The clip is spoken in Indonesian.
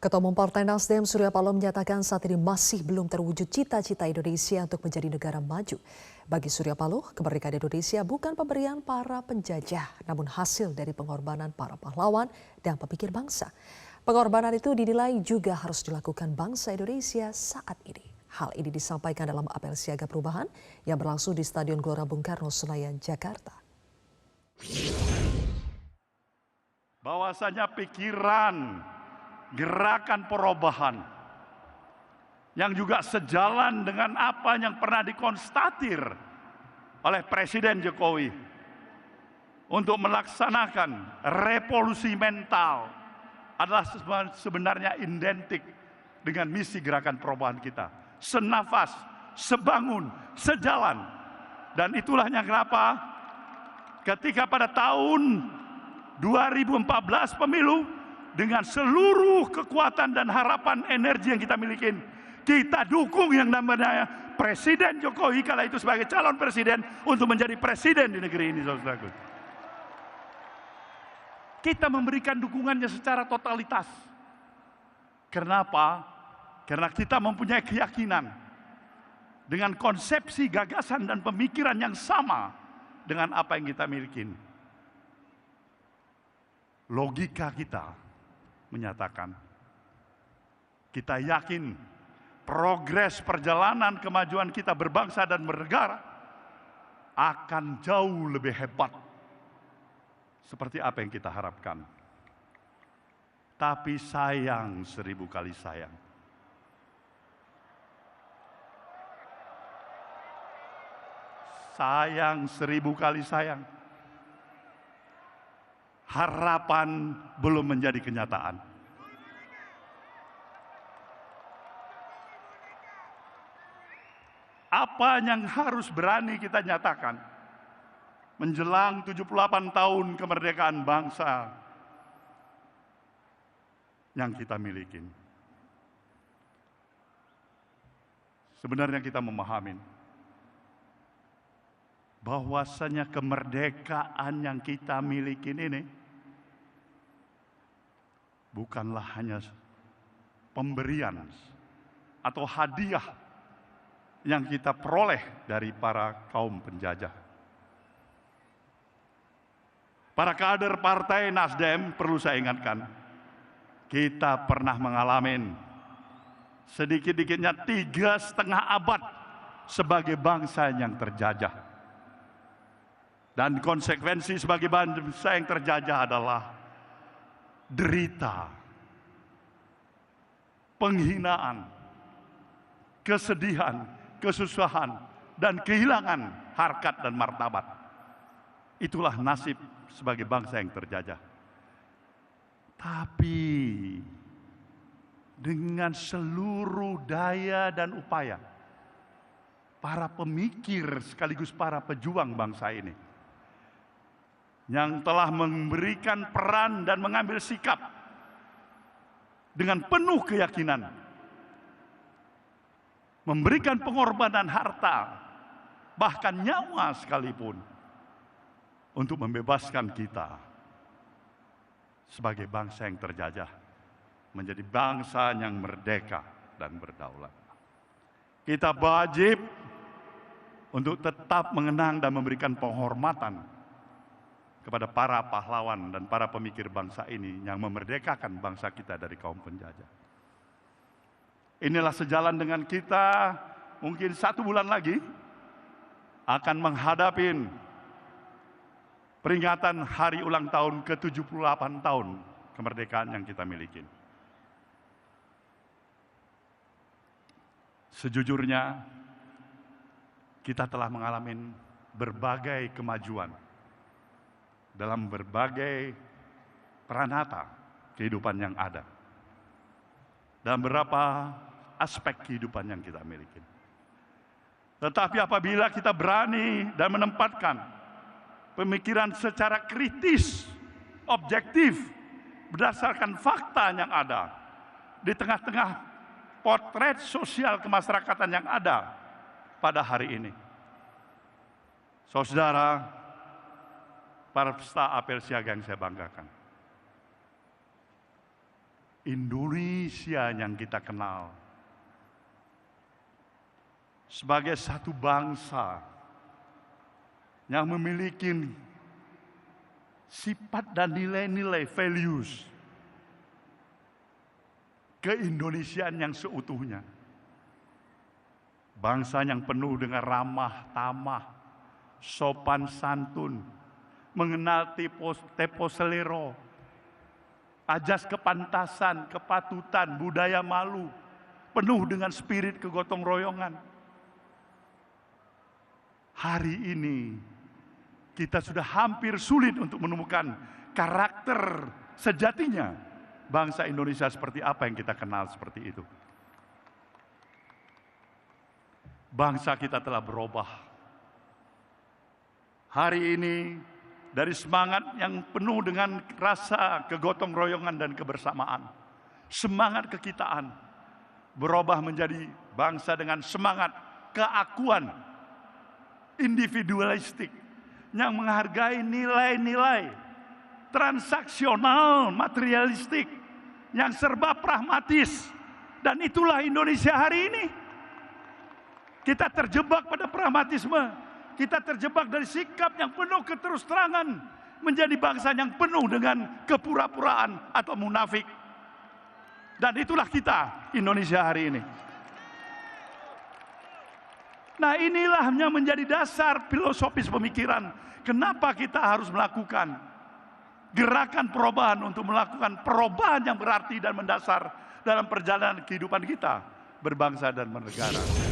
Ketua Umum Partai Nasdem Surya Paloh menyatakan saat ini masih belum terwujud cita-cita Indonesia untuk menjadi negara maju. Bagi Surya Paloh, kemerdekaan Indonesia bukan pemberian para penjajah, namun hasil dari pengorbanan para pahlawan dan pemikir bangsa. Pengorbanan itu dinilai juga harus dilakukan bangsa Indonesia saat ini. Hal ini disampaikan dalam apel siaga perubahan yang berlangsung di Stadion Gelora Bung Karno, Senayan, Jakarta. Bahwasanya pikiran gerakan perubahan yang juga sejalan dengan apa yang pernah dikonstatir oleh Presiden Jokowi untuk melaksanakan revolusi mental adalah sebenarnya identik dengan misi gerakan perubahan kita. Senafas, sebangun, sejalan. Dan itulah yang kenapa ketika pada tahun 2014 pemilu, dengan seluruh kekuatan dan harapan energi yang kita miliki, kita dukung yang namanya Presiden Jokowi kala itu sebagai calon presiden untuk menjadi presiden di negeri ini, saudaraku. Kita memberikan dukungannya secara totalitas. Kenapa? Karena kita mempunyai keyakinan dengan konsepsi, gagasan, dan pemikiran yang sama dengan apa yang kita miliki. Logika kita menyatakan kita yakin progres perjalanan kemajuan kita berbangsa dan bernegara akan jauh lebih hebat seperti apa yang kita harapkan. Tapi sayang, 1000 kali sayang, sayang, 1000 kali sayang, harapan belum menjadi kenyataan. Apa yang harus berani kita nyatakan menjelang 78 tahun kemerdekaan bangsa yang kita miliki? Sebenarnya kita memahami bahwasanya kemerdekaan yang kita miliki ini bukanlah hanya pemberian atau hadiah yang kita peroleh dari para kaum penjajah. Para kader Partai Nasdem, perlu saya ingatkan, kita pernah mengalami sedikit-dikitnya 3,5 abad sebagai bangsa yang terjajah. Dan konsekuensi sebagai bangsa yang terjajah adalah derita, penghinaan, kesedihan, kesusahan, dan kehilangan harkat dan martabat. Itulah nasib sebagai bangsa yang terjajah. Tapi dengan seluruh daya dan upaya para pemikir sekaligus para pejuang bangsa ini yang telah memberikan peran dan mengambil sikap dengan penuh keyakinan, memberikan pengorbanan harta, bahkan nyawa sekalipun, untuk membebaskan kita sebagai bangsa yang terjajah menjadi bangsa yang merdeka dan berdaulat. Kita wajib untuk tetap mengenang dan memberikan penghormatan kepada para pahlawan dan para pemikir bangsa ini yang memerdekakan bangsa kita dari kaum penjajah. Inilah sejalan dengan kita mungkin 1 bulan lagi akan menghadapi peringatan hari ulang tahun ke-78 tahun kemerdekaan yang kita miliki. Sejujurnya, kita telah mengalami berbagai kemajuan dalam berbagai peranata kehidupan yang ada, dalam beberapa aspek kehidupan yang kita miliki. Tetapi apabila kita berani dan menempatkan pemikiran secara kritis, objektif, berdasarkan fakta yang ada, di tengah-tengah potret sosial kemasyarakatan yang ada pada hari ini, saudara, para peserta apel siaga yang saya banggakan, Indonesia yang kita kenal sebagai satu bangsa yang memiliki sifat dan nilai-nilai values keindonesiaan yang seutuhnya. Bangsa yang penuh dengan ramah tamah, sopan santun, mengenal tempo selero, ajas kepantasan, kepatutan, budaya malu, penuh dengan spirit kegotong royongan. Hari ini kita sudah hampir sulit untuk menemukan karakter sejatinya bangsa Indonesia seperti apa yang kita kenal seperti itu. Bangsa kita telah berubah. Hari ini dari semangat yang penuh dengan rasa kegotong royongan dan kebersamaan, semangat kekitaan, berubah menjadi bangsa dengan semangat keakuan individualistik yang menghargai nilai-nilai transaksional materialistik yang serba pragmatis. Dan itulah Indonesia hari ini. Kita terjebak pada pragmatisme, kita terjebak dari sikap yang penuh keterus-terangan menjadi bangsa yang penuh dengan kepura-puraan atau munafik. Dan itulah kita Indonesia hari ini. Nah, inilah yang menjadi dasar filosofis pemikiran kenapa kita harus melakukan gerakan perubahan untuk melakukan perubahan yang berarti dan mendasar dalam perjalanan kehidupan kita berbangsa dan bernegara.